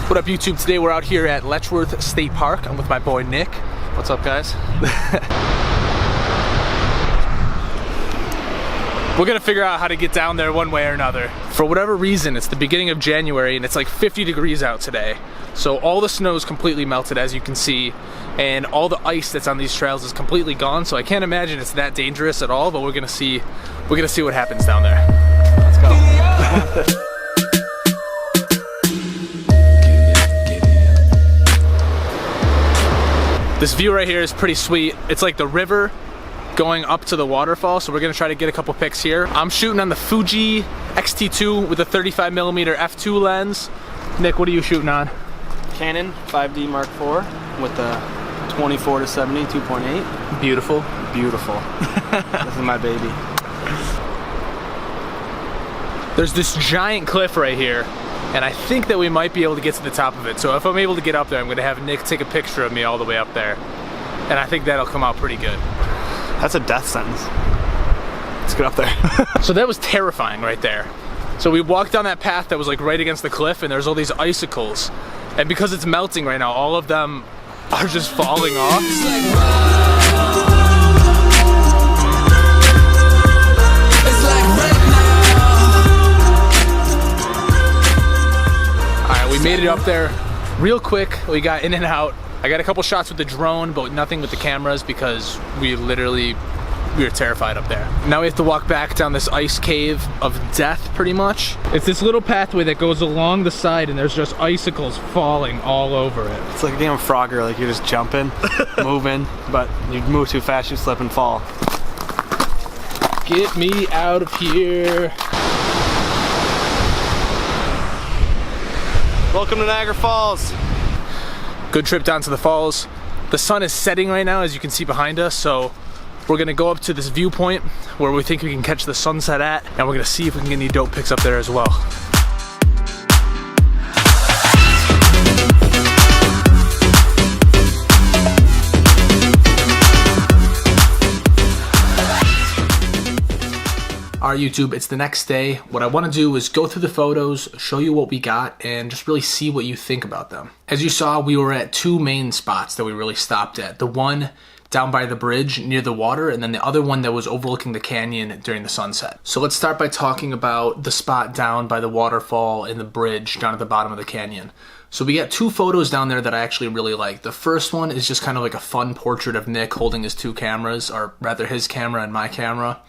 What up, YouTube? Today we're out here at Letchworth State Park. I'm with my boy Nick. What's up, guys? We're gonna figure out how to get down there one way or another. For whatever reason, it's the beginning of January and it's like 50 degrees out today. So all the snow is completely melted, as you can see, and all the ice that's on these trails is completely gone. So I can't imagine it's that dangerous at all, but we're gonna see what happens down there. Let's go. This view right here is pretty sweet. It's like the river going up to the waterfall, so we're gonna try to get a couple pics here. I'm shooting on the Fuji X-T2 with a 35mm f2 lens. Nick, what are you shooting on? Canon 5D Mark IV with the 24-70 2.8. Beautiful. Beautiful. This is my baby. There's this giant cliff right here, and I think that we might be able to get to the top of it. So if I'm able to get up there, I'm gonna have Nick take a picture of me all the way up there. And I think that'll come out pretty good. That's a death sentence. Let's get up there. So that was terrifying right there. So we walked down that path that was like right against the cliff, and there's all these icicles. And because it's melting right now, all of them are just falling off. Alright, we made it up there real quick. We got in and out. I got a couple shots with the drone, but nothing with the cameras because we were terrified up there. Now we have to walk back down this ice cave of death, pretty much. It's this little pathway that goes along the side, and there's just icicles falling all over it. It's like a game of Frogger, like you're just jumping, moving, but you move too fast, you slip and fall. Get me out of here. Welcome to Niagara Falls. Good trip down to the falls. The sun is setting right now, as you can see behind us, so we're gonna go up to this viewpoint where we think we can catch the sunset at, and we're gonna see if we can get any dope pics up there as well. Alright, YouTube, it's the next day. What I want to do is go through the photos, show you what we got, and just really see what you think about them. As you saw, we were at two main spots that we really stopped at. The one down by the bridge near the water, and then the other one that was overlooking the canyon during the sunset. So let's start by talking about the spot down by the waterfall and the bridge down at the bottom of the canyon. So we got two photos down there that I actually really like. The first one is just kind of like a fun portrait of Nick holding his two cameras, or rather his camera and my camera.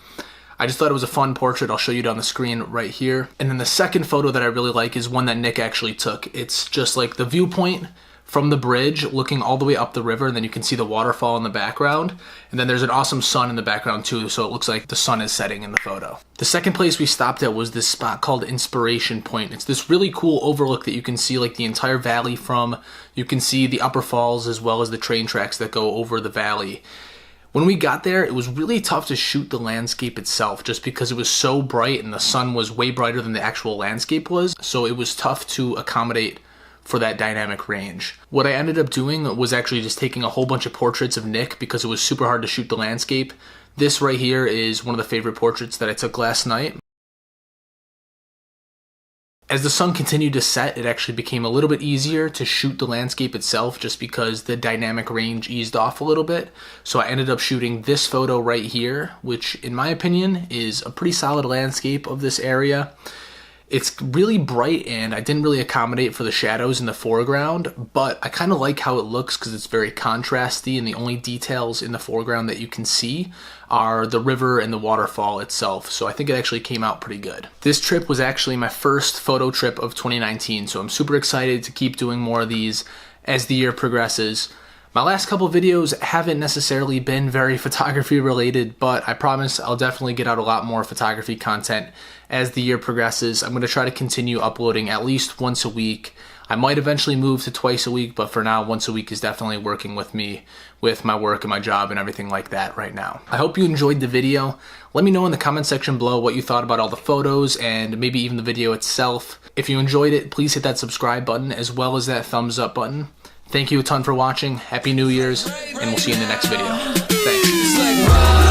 I just thought it was a fun portrait. I'll show you it on the screen right here. And then the second photo that I really like is one that Nick actually took. It's just like the viewpoint from the bridge looking all the way up the river, and then you can see the waterfall in the background. And then there's an awesome sun in the background too, so it looks like the sun is setting in the photo. The second place we stopped at was this spot called Inspiration Point. It's this really cool overlook that you can see like the entire valley from. You can see the upper falls as well as the train tracks that go over the valley. When we got there, it was really tough to shoot the landscape itself just because it was so bright and the sun was way brighter than the actual landscape was, so it was tough to accommodate for that dynamic range. What I ended up doing was actually just taking a whole bunch of portraits of Nick because it was super hard to shoot the landscape. This right here is one of the favorite portraits that I took last night. As the sun continued to set, it actually became a little bit easier to shoot the landscape itself just because the dynamic range eased off a little bit. So I ended up shooting this photo right here, which in my opinion is a pretty solid landscape of this area. It's really bright and I didn't really accommodate for the shadows in the foreground, but I kind of like how it looks because it's very contrasty, and the only details in the foreground that you can see are the river and the waterfall itself. So I think it actually came out pretty good. This trip was actually my first photo trip of 2019, so I'm super excited to keep doing more of these as the year progresses. My last couple videos haven't necessarily been very photography related, but I promise I'll definitely get out a lot more photography content as the year progresses. I'm going to try to continue uploading at least once a week. I might eventually move to twice a week, but for now, once a week is definitely working with me, with my work and my job and everything like that right now. I hope you enjoyed the video. Let me know in the comment section below what you thought about all the photos and maybe even the video itself. If you enjoyed it, please hit that subscribe button as well as that thumbs up button. Thank you a ton for watching. Happy New Year's, and we'll see you in the next video. Thanks.